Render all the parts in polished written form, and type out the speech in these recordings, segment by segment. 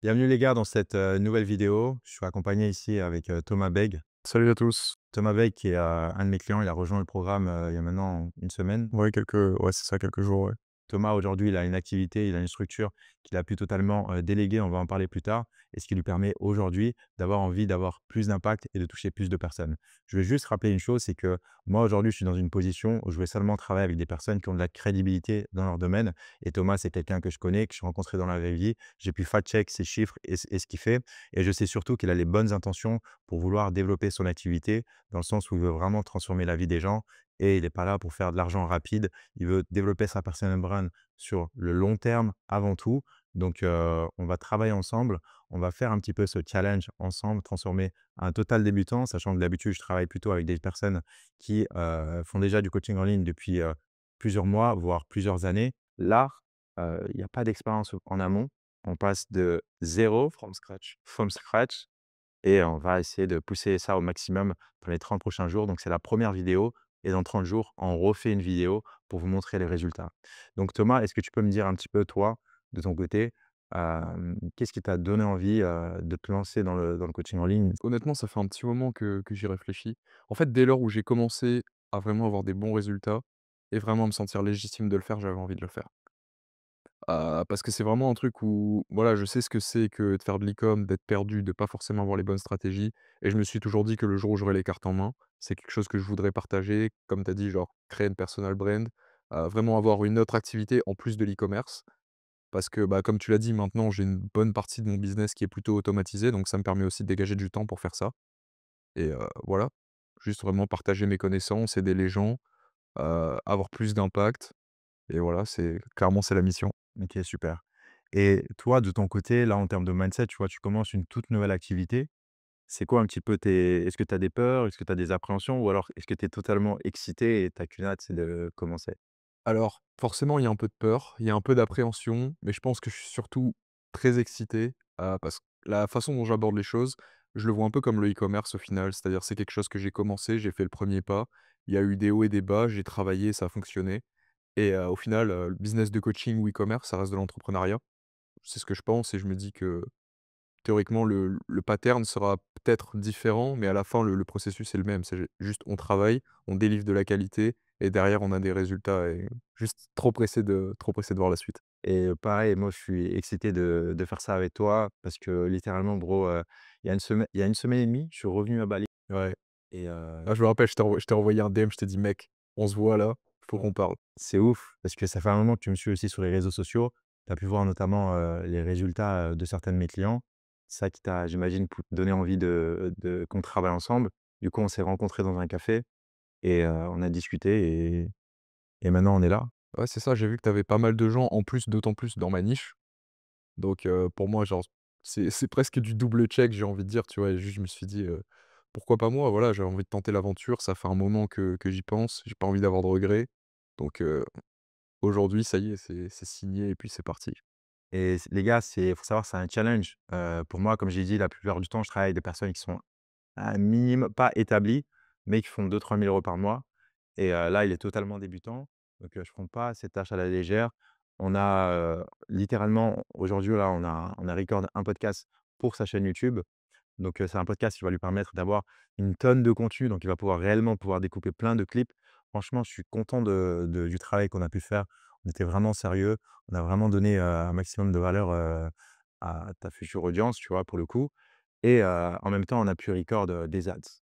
Bienvenue les gars dans cette nouvelle vidéo. Je suis accompagné ici avec Thomas Beg. Salut à tous. Thomas Beg qui est un de mes clients, il a rejoint le programme il y a maintenant une semaine. Ouais, c'est ça, quelques jours, ouais. Thomas, aujourd'hui, il a une activité, il a une structure qu'il a pu totalement déléguer, on va en parler plus tard, et ce qui lui permet aujourd'hui d'avoir envie d'avoir plus d'impact et de toucher plus de personnes. Je vais juste rappeler une chose, c'est que moi, aujourd'hui, je suis dans une position où je vais seulement travailler avec des personnes qui ont de la crédibilité dans leur domaine. Et Thomas, c'est quelqu'un que je connais, que je suis rencontré dans la vraie vie. J'ai pu fact-check ses chiffres et ce qu'il fait. Et je sais surtout qu'il a les bonnes intentions pour vouloir développer son activité, dans le sens où il veut vraiment transformer la vie des gens. Et il n'est pas là pour faire de l'argent rapide. Il veut développer sa personal brand sur le long terme avant tout. Donc, on va travailler ensemble. On va faire un petit peu ce challenge ensemble, transformer un total débutant, sachant que d'habitude, je travaille plutôt avec des personnes qui font déjà du coaching en ligne depuis plusieurs mois, voire plusieurs années. Là, il n'y a pas d'expérience en amont. On passe de zéro, From scratch. from scratch, et on va essayer de pousser ça au maximum dans les 30 prochains jours. Donc, c'est la première vidéo et dans 30 jours, on refait une vidéo pour vous montrer les résultats. Donc Thomas, est-ce que tu peux me dire un petit peu, toi, de ton côté, qu'est-ce qui t'a donné envie, de te lancer dans le coaching en ligne? Honnêtement, ça fait un petit moment que j'y réfléchis. En fait, dès lors où j'ai commencé à vraiment avoir des bons résultats et vraiment me sentir légitime de le faire, j'avais envie de le faire. Parce que c'est vraiment un truc où, voilà, je sais ce que c'est que de faire de l'e-com, d'être perdu, de pas forcément avoir les bonnes stratégies et je me suis toujours dit que le jour où j'aurai les cartes en main, c'est quelque chose que je voudrais partager. Comme tu as dit, genre créer une personal brand, vraiment avoir une autre activité en plus de l'e-commerce. Parce que, bah, comme tu l'as dit, maintenant, j'ai une bonne partie de mon business qui est plutôt automatisée, donc ça me permet aussi de dégager du temps pour faire ça et voilà. Juste vraiment partager mes connaissances, aider les gens, avoir plus d'impact et voilà, c'est la mission. OK, super. Et toi, de ton côté, là, en termes de mindset, tu vois, tu commences une toute nouvelle activité. C'est quoi un petit peu tes est-ce que tu as des peurs? Est-ce que tu as des appréhensions? Ou alors est-ce que tu es totalement excité et ta qu'une hâte, c'est de commencer? Alors, forcément, il y a un peu de peur, il y a un peu d'appréhension, mais je pense que je suis surtout très excité, parce que la façon dont j'aborde les choses, je le vois un peu comme le e-commerce au final. C'est-à-dire, c'est quelque chose que j'ai commencé, j'ai fait le premier pas, il y a eu des hauts et des bas, j'ai travaillé, ça a fonctionné et au final, le business de coaching ou e-commerce, ça reste de l'entrepreneuriat. C'est ce que je pense et je me dis que théoriquement le pattern sera peut-être différent, mais à la fin le processus est le même. C'est juste on travaille, on délivre de la qualité et derrière on a des résultats et juste trop pressé de voir la suite. Et pareil, moi, je suis excité de faire ça avec toi parce que littéralement, bro, il y a 1 semaine et demie, je suis revenu à Bali Ouais. et Ah, je me rappelle, je t'ai envoyé un DM, je t'ai dit: «Mec, on se voit là, faut qu'on parle». c'est ouf parce que ça fait un moment que tu me suis aussi sur les réseaux sociaux. Tu as pu voir notamment, les résultats, de certains de mes clients. Ça qui t'a, j'imagine, donné envie de qu'on travaille ensemble. Du coup, on s'est rencontrés dans un café et on a discuté et maintenant on est là. Ouais, c'est ça, j'ai vu que tu avais pas mal de gens en plus, d'autant plus dans ma niche. Donc pour moi, genre, c'est presque du double check, j'ai envie de dire, tu vois? Et juste je me suis dit: «Pourquoi pas moi?» Voilà, j'ai envie de tenter l'aventure, ça fait un moment que j'y pense, j'ai pas envie d'avoir de regrets. Donc aujourd'hui, ça y est, c'est signé et puis c'est parti. Et les gars, c'est faut savoir, c'est un challenge. Pour moi, comme j'ai dit, la plupart du temps, je travaille avec des personnes qui sont un minimum pas établies, mais qui font 2 000 à 3 000 € par mois. Et là, il est totalement débutant, donc je ne prends pas cette tâche à la légère. On a, littéralement aujourd'hui, là, on a record un podcast pour sa chaîne YouTube. Donc c'est un podcast qui va lui permettre d'avoir une tonne de contenu, donc il va pouvoir réellement pouvoir découper plein de clips. Franchement, je suis content du travail qu'on a pu faire. On était vraiment sérieux, on a vraiment donné, un maximum de valeur, à ta future audience, tu vois, pour le coup. Et en même temps, on a pu record, des ads.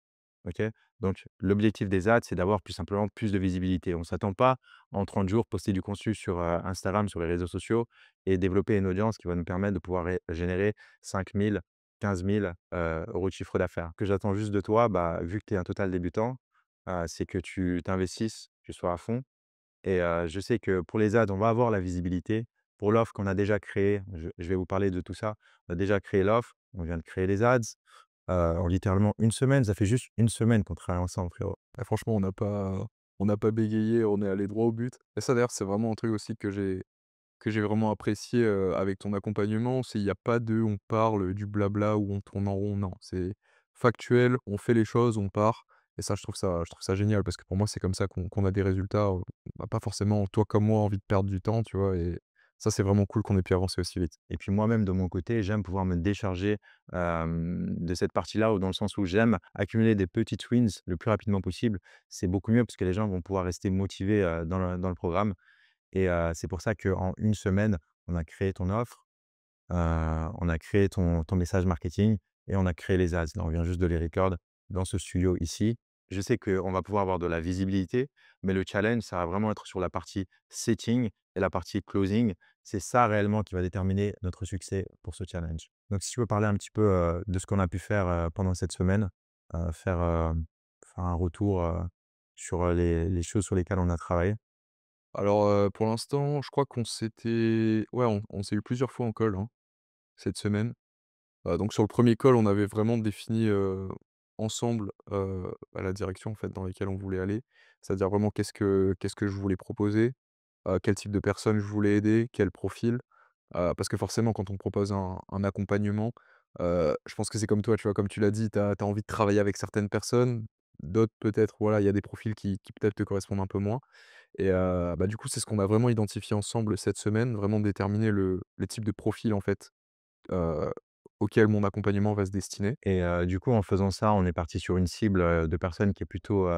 OK? Donc l'objectif des ads, c'est d'avoir plus simplement plus de visibilité. On ne s'attend pas en 30 jours poster du contenu sur, Instagram, sur les réseaux sociaux et développer une audience qui va nous permettre de pouvoir générer 5 000, 15 000 € de chiffre d'affaires. Ce que j'attends juste de toi, bah, vu que tu es un total débutant, c'est que tu t'investisses, que tu sois à fond. Et je sais que pour les ads, on va avoir la visibilité. Pour l'offre qu'on a déjà créée, je vais vous parler de tout ça. On a déjà créé l'offre, on vient de créer les ads, en littéralement une semaine. Ça fait juste une semaine qu'on travaille ensemble, frérot. Et franchement, on n'a pas bégayé, on est allé droit au but. Et ça d'ailleurs, c'est vraiment un truc aussi que j'ai vraiment apprécié, avec ton accompagnement. C'est il y a pas de on parle, du blabla ou on tourne en rond, non. C'est factuel, on fait les choses, on part et ça, je trouve ça génial parce que pour moi, c'est comme ça qu'on a des résultats. On n'a pas forcément, toi comme moi, envie de perdre du temps, tu vois? Et Ça, c'est vraiment cool qu'on ait pu avancer aussi vite. Et puis moi-même, de mon côté, j'aime pouvoir me décharger, de cette partie-là, ou dans le sens où j'aime accumuler des petites wins le plus rapidement possible. C'est beaucoup mieux parce que les gens vont pouvoir rester motivés, dans le programme. Et c'est pour ça qu'en une semaine, on a créé ton offre, on a créé ton message marketing et on a créé les ads. Là, on vient juste de les record dans ce studio ici. Je sais qu'on va pouvoir avoir de la visibilité, mais le challenge, ça va vraiment être sur la partie setting et la partie closing. C'est ça réellement qui va déterminer notre succès pour ce challenge. Donc, si tu veux parler un petit peu, de ce qu'on a pu faire, pendant cette semaine, faire un retour, sur, les choses sur lesquelles on a travaillé. Alors, pour l'instant, je crois qu'on s'était ouais, on s'est eu plusieurs fois en call, hein, cette semaine. Donc sur le premier call, on avait vraiment défini, ensemble, bah, la direction en fait dans laquelle on voulait aller. C'est-à-dire vraiment qu'est-ce que je voulais proposer, quel type de personnes je voulais aider, quel profil. Parce que forcément quand on propose un accompagnement, je pense que c'est comme toi, tu vois? Comme tu l'as dit, tu as envie de travailler avec certaines personnes, d'autres peut-être, voilà, il y a des profils qui peut-être te correspondent un peu moins. Et bah, du coup, c'est ce qu'on a vraiment identifié ensemble cette semaine, vraiment déterminer le type de profil, en fait, heu, auquel mon accompagnement va se destiner. Et du coup, en faisant ça, on est parti sur une cible, de personnes qui est plutôt,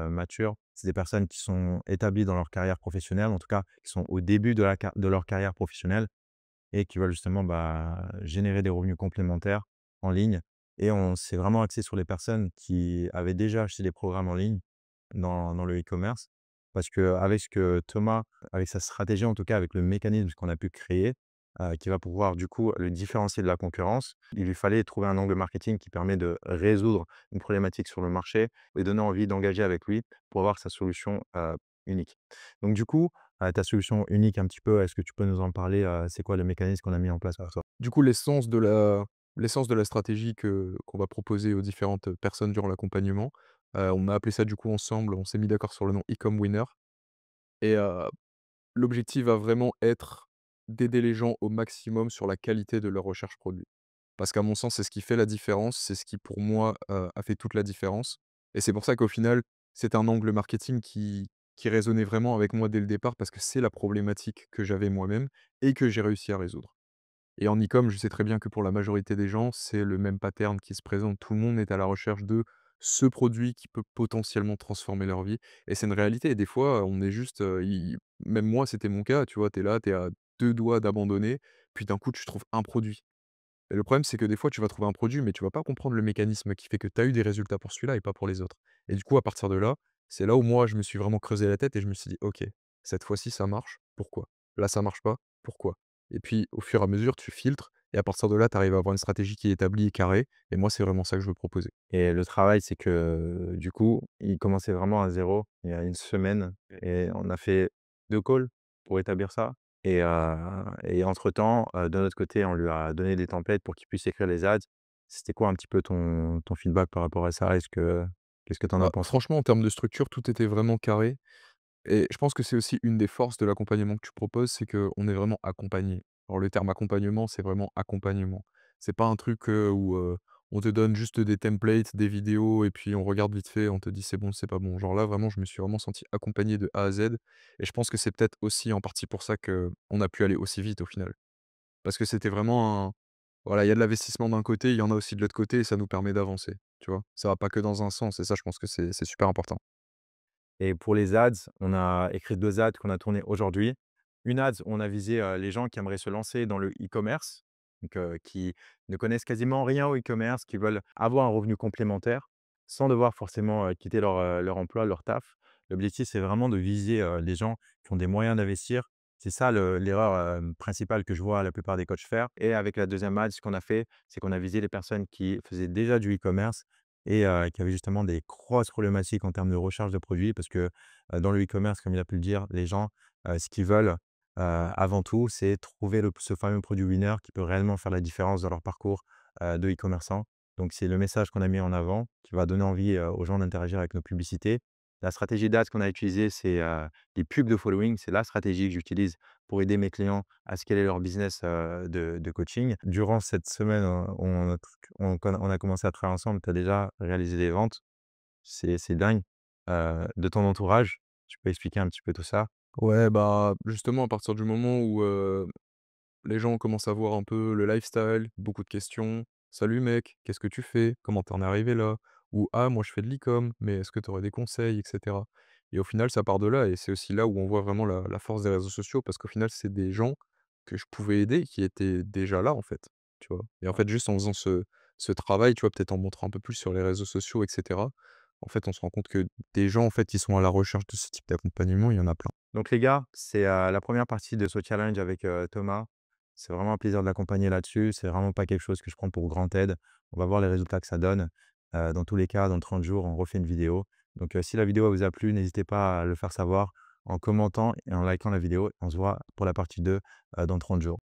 mature. C'est des personnes qui sont établies dans leur carrière professionnelle, en tout cas, qui sont au début de leur carrière professionnelle et qui veulent justement, bah, générer des revenus complémentaires en ligne. Et on s'est vraiment axé sur les personnes qui avaient déjà acheté des programmes en ligne dans le e-commerce. Parce qu'avec ce que Thomas, avec sa stratégie, en tout cas avec le mécanisme qu'on a pu créer, qui va pouvoir du coup le différencier de la concurrence, il lui fallait trouver un angle marketing qui permet de résoudre une problématique sur le marché et donner envie d'engager avec lui pour avoir sa solution, unique. Donc du coup, ta solution unique un petit peu, est-ce que tu peux nous en parler? C'est quoi le mécanisme qu'on a mis en place pour toi? Du coup, l'essence de la stratégie que qu'on va proposer aux différentes personnes durant l'accompagnement, on a appelé ça, du coup, ensemble, on s'est mis d'accord sur le nom e-com winner. Et l'objectif va vraiment être d'aider les gens au maximum sur la qualité de leur recherche produit. Parce qu'à mon sens, c'est ce qui fait la différence, c'est ce qui pour moi, a fait toute la différence et c'est pour ça qu'au final, c'est un angle marketing qui résonnait vraiment avec moi dès le départ parce que c'est la problématique que j'avais moi-même et que j'ai réussi à résoudre. Et en e-com, je sais très bien que pour la majorité des gens, c'est le même pattern qui se présente. Tout le monde est à la recherche de ce produit qui peut potentiellement transformer leur vie et c'est une réalité et des fois, on est juste, i même moi, c'était mon cas, tu vois? Tu es là, tu es à 2 doigts d'abandonner, puis d'un coup, tu trouves un produit. Et le problème, c'est que des fois, tu vas trouver un produit, mais tu vas pas comprendre le mécanisme qui fait que tu as eu des résultats pour celui-là et pas pour les autres. Et du coup, à partir de là, c'est là où moi, je me suis vraiment creusé la tête et je me suis dit: «OK, cette fois-ci, ça marche. Pourquoi? Là, ça marche pas. Pourquoi?» Et puis, au fur et à mesure, tu filtres et à partir de là, tu arrives à avoir une stratégie qui est établie et carrée et moi, c'est vraiment ça que je veux proposer. Et le travail, c'est que, du coup, il commençait vraiment à zéro il y a une semaine et on a fait 2 calls pour établir ça. Et entre-temps, de notre côté, on lui a donné des templates pour qu'il puisse écrire les ads. C'était quoi un petit peu ton feedback par rapport à ça? Qu'est-ce que tu en as Bah, pensé? franchement, en termes de structure, tout était vraiment carré. Et je pense que c'est aussi une des forces de l'accompagnement que tu proposes, c'est qu'on est vraiment accompagné. Alors le terme accompagnement, c'est vraiment accompagnement. C'est pas un truc, où, on te donne juste des templates, des vidéos et puis on regarde vite fait, on te dit: «C'est bon, c'est pas bon». Genre là, vraiment, je me suis vraiment senti accompagné de A à Z et je pense que c'est peut-être aussi en partie pour ça qu'on a pu aller aussi vite au final. Parce que c'était vraiment un voilà, il y a de l'investissement d'un côté, il y en a aussi de l'autre côté et ça nous permet d'avancer, tu vois? Ça va pas que dans un sens et ça, je pense que c'est super important. Et pour les ads, on a écrit 2 ads qu'on a tournées aujourd'hui. Une ads, on a visé, les gens qui aimeraient se lancer dans le e-commerce, donc qui ne connaissent quasiment rien au e-commerce, qui veulent avoir un revenu complémentaire sans devoir forcément, quitter leur emploi, leur taf. L'objectif, c'est vraiment de viser, les gens qui ont des moyens d'investir. C'est ça l'erreur, principale que je vois la plupart des coachs faire. Et avec la deuxième ad, ce qu'on a fait, c'est qu'on a visé les personnes qui faisaient déjà du e-commerce et qui avait justement des grosses problématiques en termes de recherche de produits parce que, dans le e-commerce, comme il a pu le dire, les gens, ce qu'ils veulent, avant tout, c'est trouver ce fameux produit winner qui peut réellement faire la différence dans leur parcours, de e-commerçant. Donc c'est le message qu'on a mis en avant, qui va donner envie, aux gens d'interagir avec nos publicités. La stratégie d'ads qu'on a utilisée, c'est, des pubs de following. C'est la stratégie que j'utilise pour aider mes clients à scaler leur business, de coaching. Durant cette semaine, on a commencé à travailler ensemble. Tu as déjà réalisé des ventes. C'est dingue. De ton entourage, tu peux expliquer un petit peu tout ça? Ouais, bah, justement, à partir du moment où, les gens commencent à voir un peu le lifestyle, beaucoup de questions. «Salut mec, qu'est-ce que tu fais? Comment tu en es arrivé là?» ou «Ah moi je fais de l'e-com, mais est-ce que tu aurais des conseils?» et cetera. Et au final, ça part de là et c'est aussi là où on voit vraiment la force des réseaux sociaux parce qu'au final, c'est des gens que je pouvais aider qui étaient déjà là, en fait, tu vois? Et en Ouais. fait, juste en faisant ce travail, tu vois, peut-être en montrant un peu plus sur les réseaux sociaux et cetera, en fait, on se rend compte que des gens, en fait, qui sont à la recherche de ce type d'accompagnement, il y en a plein. Donc les gars, c'est, la première partie de ce challenge avec, Thomas. C'est vraiment un plaisir de l'accompagner là-dessus. C'est vraiment pas quelque chose que je prends pour granted. On va voir les résultats que ça donne. Dans tous les cas, dans 30 jours, on refait une vidéo. Donc, si la vidéo elle vous a plu, n'hésitez pas à le faire savoir en commentant et en likant la vidéo. On se voit pour la partie 2 dans 30 jours.